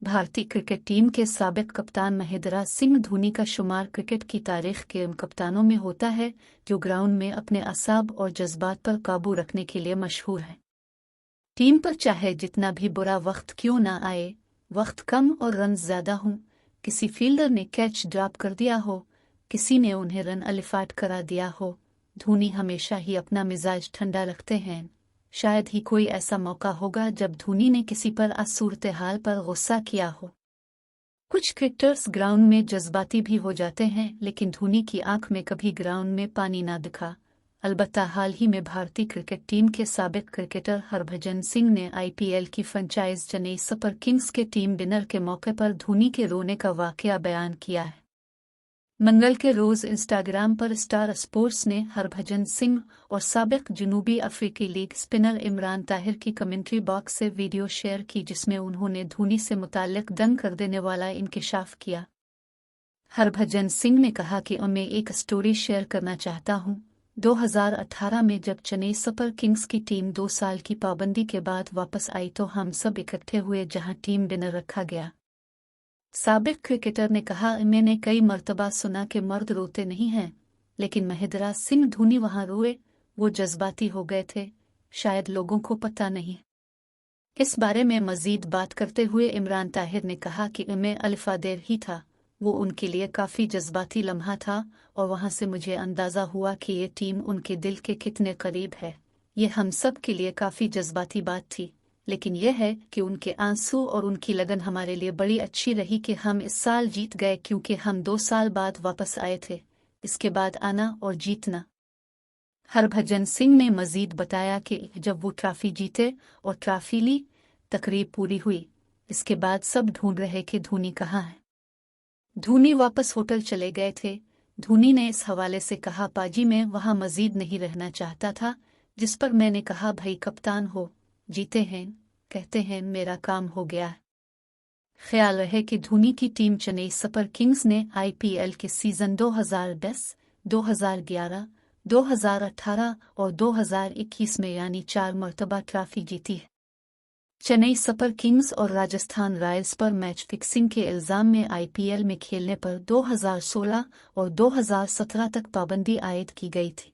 भारतीय cricket team के साबिक कप्तान महेंद्र सिंह धोनी का शुमार क्रिकेट की तारीख के उन कप्तानों में होता है जो ग्राउंड में अपने असाब और जज्बात पर काबू रखने के लिए मशहूर हैं। टीम पर चाहे जितना भी बुरा वक्त क्यों ना आए, वक्त कम और रन ज्यादा हों, किसी फील्डर ने कैच ड्रॉप कर दिया हो, किसी ने उन्हें रन अलिफाट करा दिया हो, धोनी हमेशा ही अपना मिजाज ठंडा रखते हैं। शायद ही कोई ऐसा मौका होगा जब धोनी ने किसी पर सूरत हाल पर गुस्सा किया हो। कुछ क्रिकेटर्स ग्राउंड में जज्बाती भी हो जाते हैं, लेकिन धोनी की आंख में कभी ग्राउंड में पानी ना दिखा। अलबत्ता हाल ही में भारतीय क्रिकेट टीम के साबिक क्रिकेटर हरभजन सिंह ने आईपीएल की फ्रेंचाइज चेन्नई सुपर किंग्स के टीम डिनर के मौके पर धोनी के रोने का वाकया बयान किया है। मंगल के रोज इंस्टाग्राम पर स्टार स्पोर्ट्स ने हरभजन सिंह और साबिक जनूबी अफ्रीकी लीग स्पिनर इमरान ताहिर की कमेंट्री बॉक्स से वीडियो शेयर की, जिसमें उन्होंने धोनी से मुताल्लिक दंग कर देने वाला इंकिशाफ किया। हरभजन सिंह ने कहा कि मैं एक स्टोरी शेयर करना चाहता हूं। 2018 में जब चेन्नई सुपर किंग्स की टीम 2 साल की पाबंदी के बाद वापस आई तो हम सब इकट्ठे हुए जहां टीम डिनर रखा गया। साबिक क्रिकेटर ने कहा, मैंने कई मर्तबा सुना कि मर्द रोते नहीं हैं, लेकिन महेंद्र सिंह धोनी वहां रोए, वो जज्बाती हो गए थे, शायद लोगों को पता नहीं। इस बारे में मजीद बात करते हुए इमरान ताहिर ने कहा कि मैं अलिफादेर ही था, वो उनके लिए काफ़ी जज्बाती लम्हा था और वहां से मुझे अंदाज़ा हुआ कि ये टीम उनके दिल के कितने करीब है। ये हम सब के लिए काफ़ी जज्बाती बात थी, लेकिन यह है कि उनके आंसू और उनकी लगन हमारे लिए बड़ी अच्छी रही कि हम इस साल जीत गए, क्योंकि हम 2 साल बाद वापस आए थे। इसके बाद आना और जीतना। हरभजन सिंह ने मजीद बताया कि जब वो ट्रॉफी जीते और ट्रॉफी ली, तकरीब पूरी हुई, इसके बाद सब ढूंढ रहे कि धोनी कहाँ है। धोनी वापस होटल चले गए थे। धोनी ने इस हवाले से कहा, पाजी मैं वहां मजीद नहीं रहना चाहता था, जिस पर मैंने कहा, भाई कप्तान हो, जीते हैं, कहते हैं मेरा काम हो गया है। ख्याल रहे कि धोनी की टीम चेन्नई सुपर किंग्स ने आईपीएल के सीजन 2010, 2011, 2018 और 2021 में यानी 4 मरतबा ट्रॉफी जीती है। चेन्नई सुपर किंग्स और राजस्थान रॉयल्स पर मैच फिक्सिंग के इल्जाम में आईपीएल में खेलने पर 2016 और 2017 तक पाबंदी आयद की गई थी।